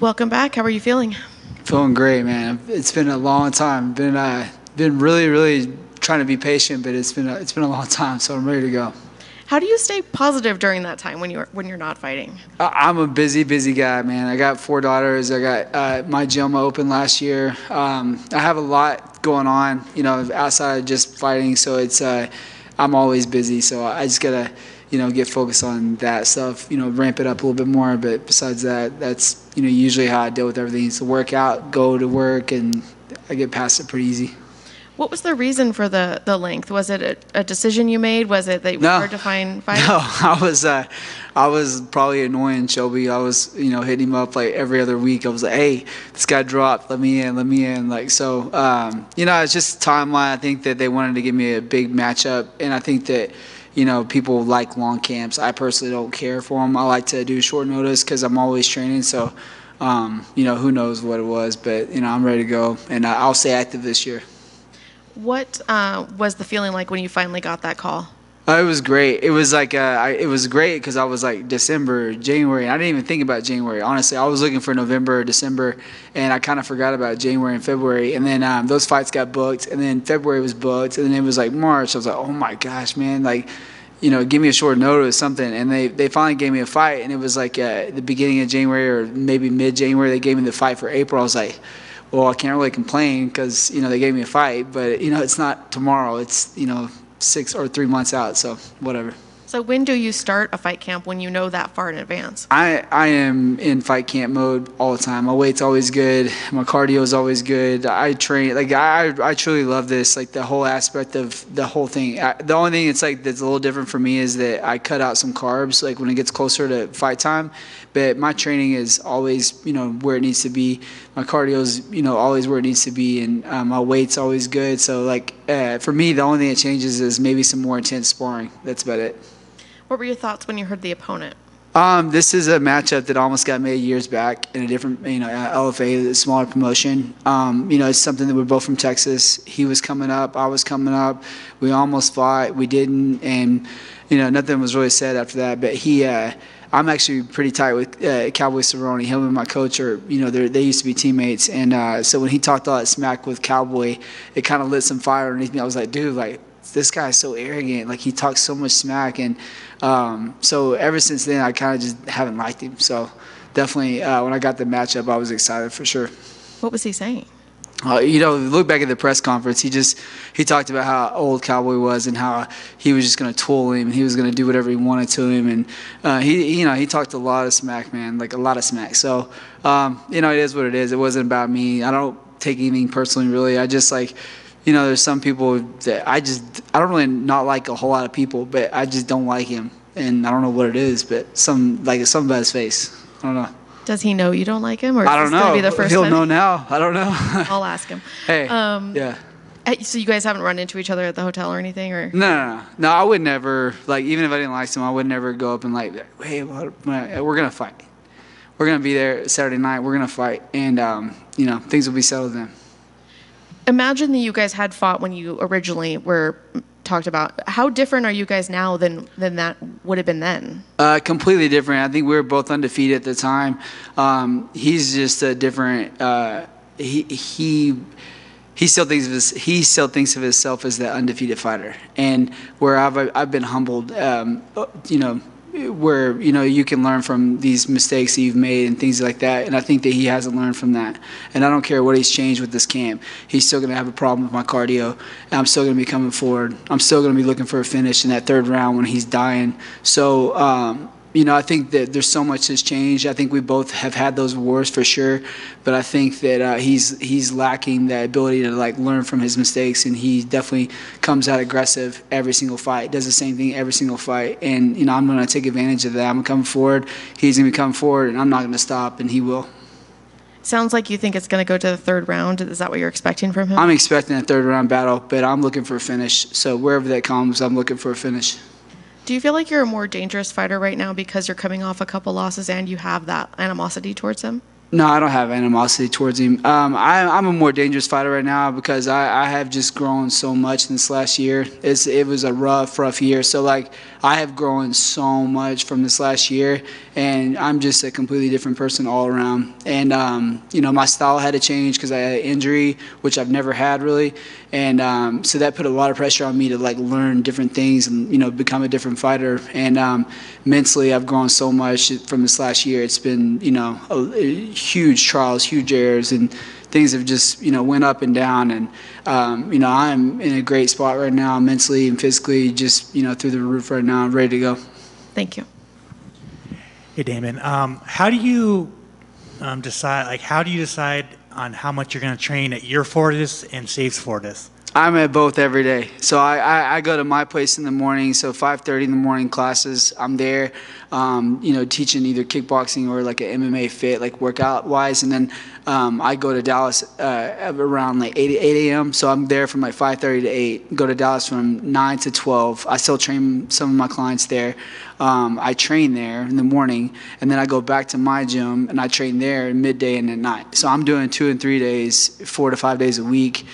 Welcome back. How are you feeling? Feeling great, man. It's been a long time. Been really trying to be patient, but it's been a long time, so I'm ready to go. How do you stay positive during that time when you're not fighting? I'm a busy guy, man. I got 4 daughters. I got my gym opened last year. I have a lot going on, outside of just fighting. So I'm always busy. So I just gotta, get focused on that stuff. Ramp it up a little bit more. But besides that, that's usually how I deal with everything. It's to work out, go to work, and I get past it pretty easy. What was the reason for the length? Was it a decision you made? Was it that you were hard to find fighters? No, I was probably annoying Shelby. I was, hitting him up like every other week. I was like, hey, this guy dropped. Let me in. Like, so, it's just timeline. I think that they wanted to give me a big matchup. And I think that, people like long camps. I personally don't care for them. I like to do short notice because I'm always training. So, who knows what it was. But, I'm ready to go. And I'll stay active this year. What was the feeling like when you finally got that call? It was great. It was like it was great because I was like December, January. I didn't even think about January. Honestly, I was looking for November or December, and I kind of forgot about January and February. And then those fights got booked, and then February was booked, and then it was like March. I was like, oh my gosh, man! Like, give me a short notice, something. And they finally gave me a fight, and it was like the beginning of January or maybe mid-January. They gave me the fight for April. I was like, well, I can't really complain because, they gave me a fight. But, it's not tomorrow. It's, 6 or 3 months out. So whatever. So when do you start a fight camp when you know that far in advance? I am in fight camp mode all the time. My weight's always good. My cardio is always good. I train. Like, I truly love this, like the whole aspect of the whole thing. The only thing that's a little different for me is that I cut out some carbs, like when it gets closer to fight time. But my training is always, where it needs to be. My cardio is, always where it needs to be. And my weight's always good. So, for me, the only thing that changes is maybe some more intense sparring. That's about it. What were your thoughts when you heard the opponent? This is a matchup that almost got made years back in a different, LFA, a smaller promotion. It's something that we're both from Texas. He was coming up, I was coming up. We almost fought, we didn't, and nothing was really said after that. But I'm actually pretty tight with Cowboy Corrine. Him and my coach are, they used to be teammates. And so when he talked all that smack with Cowboy, it kind of lit some fire underneath me. I was like, dude, this guy's so arrogant. Like, he talks so much smack. And so ever since then, I kind of just haven't liked him. So definitely when I got the matchup, I was excited for sure. What was he saying? Look back at the press conference. He talked about how old Cowboy was and how he was just going to tool him and he was going to do whatever he wanted to him. And he talked a lot of smack, man, like a lot of smack. So it is what it is. It wasn't about me. I don't take anything personally, really. I just there's some people that I don't really not like a whole lot of people, but I just don't like him, and I don't know what it is, but something about his face. I don't know. Does he know you don't like him, or I don't know? Gonna be the first He'll time? know now. I don't know. I'll ask him. Hey, yeah. So you guys haven't run into each other at the hotel or anything, or? No. I would never, even if I didn't like him, I would never go up and hey, we're gonna fight. We're gonna be there Saturday night. We're gonna fight, and things will be settled then. Imagine that you guys had fought when you originally were talked about. How different are you guys now than that would have been then? Completely different. I think we were both undefeated at the time. He's just a different. He still thinks of himself as the undefeated fighter, and where I've been humbled. Where you can learn from these mistakes that you've made and things like that, and I think that he hasn't learned from that. And I don't care what he's changed with this camp, he's still going to have a problem with my cardio, and I'm still going to be coming forward. I'm still going to be looking for a finish in that third round when he's dying. So I think that there's so much has changed. I think we both have had those wars for sure, but I think that he's lacking the ability to learn from his mistakes, and he definitely comes out aggressive every single fight, does the same thing every single fight, and I'm going to take advantage of that. I'm going to come forward, he's going to be coming forward, and I'm not going to stop, and he will. Sounds like you think it's going to go to the third round. Is that what you're expecting from him? I'm expecting a third round battle, but I'm looking for a finish. So wherever that comes, I'm looking for a finish. Do you feel like you're a more dangerous fighter right now because you're coming off a couple losses and you have that animosity towards him? No, I don't have animosity towards him. I'm a more dangerous fighter right now because I have just grown so much in this last year. It was a rough year. So, like, I have grown so much from this last year, and I'm just a completely different person all around. And, my style had to change because I had an injury, which I've never had really. And so that put a lot of pressure on me to, like, learn different things and, become a different fighter. And mentally, I've grown so much from this last year. It's been, huge trials, huge errors, and things have just, went up and down. And, I'm in a great spot right now, mentally and physically, just, through the roof right now. I'm ready to go. Thank you. Hey, Damon. How do you decide on how much you're going to train at your Fortis and Safe's Fortis? I'm at both every day. So I go to my place in the morning. So 5:30 in the morning classes. I'm there, teaching either kickboxing or like an MMA fit, like workout wise. And then I go to Dallas around like 8 a.m. So I'm there from like 5:30 to 8. Go to Dallas from 9 to 12. I still train some of my clients there. I train there in the morning, and then I go back to my gym and I train there midday and at night. So I'm doing 2 and 3 days, 4 to 5 days a week.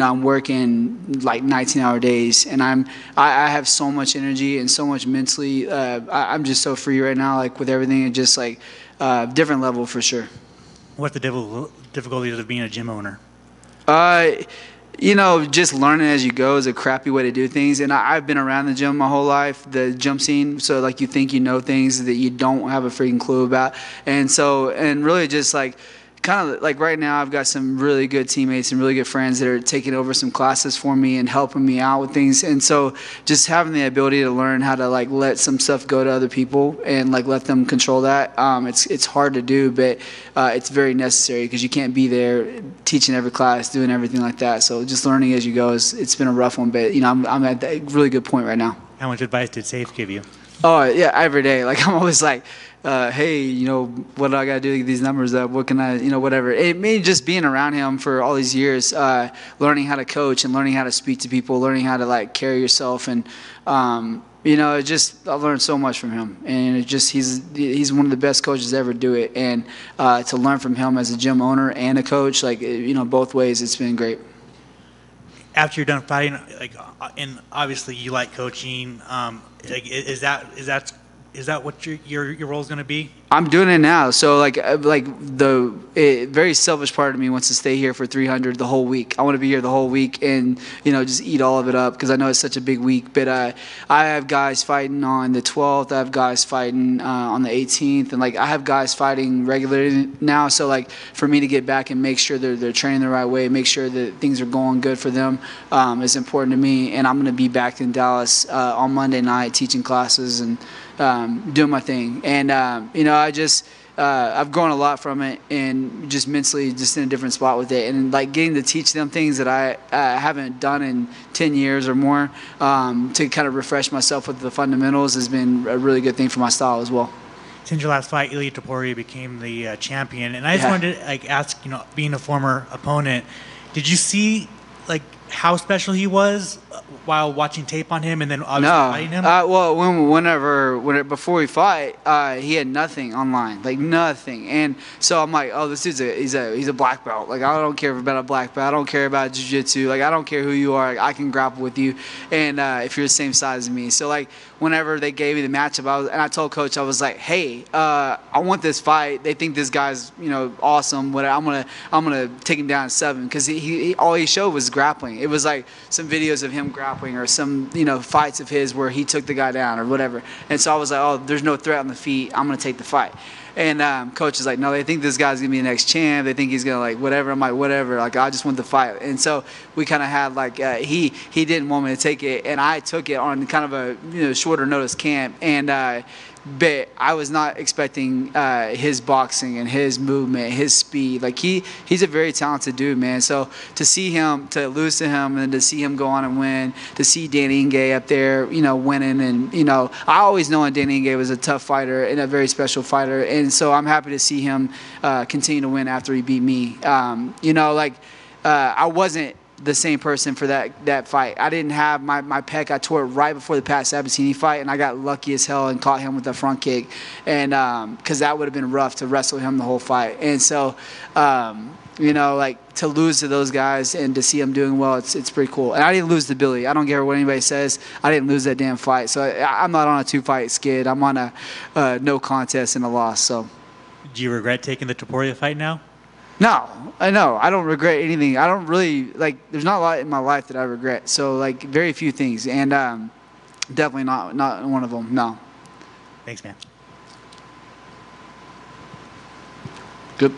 I'm working like 19-hour days, and I have so much energy and so much mentally. I'm just so free right now, like with everything, and just like different level for sure. What the difficulties of being a gym owner? Just learning as you go is a crappy way to do things. And I've been around the gym my whole life, the gym scene. So, like, you think you know things that you don't have a freaking clue about. And really just, like, kind of like right now I've got some really good teammates and really good friends that are taking over some classes for me and helping me out with things. And so just having the ability to learn how to like let some stuff go to other people and like let them control that, it's hard to do, but it's very necessary because you can't be there teaching every class, doing everything like that. So just learning as you go it's been a rough one, but I'm at a really good point right now. How much advice did Safe give you? Oh yeah, every day. Like I'm always like, hey, what do I got to do to get these numbers up? What can I, whatever. It made just being around him for all these years, learning how to coach and learning how to speak to people, learning how to like carry yourself. And, I learned so much from him. And he's one of the best coaches to ever do it. And to learn from him as a gym owner and a coach, like, both ways, it's been great. After you're done fighting, and obviously you like coaching, is that what your role is going to be? I'm doing it now. So the very selfish part of me wants to stay here for 300 the whole week. I want to be here the whole week and just eat all of it up because I know it's such a big week. But I have guys fighting on the 12th. I have guys fighting on the 18th, and I have guys fighting regularly now. So for me to get back and make sure they're training the right way, make sure that things are going good for them is important to me. And I'm going to be back in Dallas on Monday night teaching classes and doing my thing. And I've grown a lot from it, and just mentally just in a different spot with it, and getting to teach them things that I haven't done in 10 years or more, to kind of refresh myself with the fundamentals has been a really good thing for my style as well. Since your last fight, Ilya Topuria became the champion, and I just wanted to ask, being a former opponent, did you see how special he was while watching tape on him and then obviously fighting him? Well, before we fight, he had nothing online, nothing. And so I'm like, oh, this dude's he's a black belt. I don't care about a black belt. I don't care about jiu-jitsu. I don't care who you are. I can grapple with you, and if you're the same size as me. So whenever they gave me the matchup, I told Coach, I was like, hey, I want this fight. They think this guy's awesome. I'm gonna take him down 7 because he all he showed was grappling. It was some videos of him grappling or some fights of his where he took the guy down or whatever. And so I was like, oh, there's no threat on the feet. I'm gonna take the fight. And Coach is like, no, they think this guy's gonna be the next champ. They think he's gonna whatever. I'm like, whatever. I just want the fight. And so we kind of had he didn't want me to take it, and I took it on kind of a shorter notice camp. And but I was not expecting his boxing and his movement, his speed. He's a very talented dude, man. So to lose to him, and to see him go on and win, to see Danny Ige up there, winning, and I always known Danny Ige was a tough fighter and a very special fighter, and so I'm happy to see him continue to win after he beat me. I wasn't the same person for that fight. I didn't have my pec. I tore it right before the Pat Sabatini fight, and I got lucky as hell and caught him with a front kick, and because that would have been rough to wrestle him the whole fight. And so, you know, like to lose to those guys and to see them doing well, it's pretty cool. And I didn't lose to Billy. I don't care what anybody says. I didn't lose that damn fight. So I'm not on a 2-fight skid. I'm on a no contest and a loss. So. Do you regret taking the Topuria fight now? No, I know. I don't regret anything. I don't really, like, there's not a lot in my life that I regret. So, like, very few things. And definitely not one of them, no. Thanks, man. Good.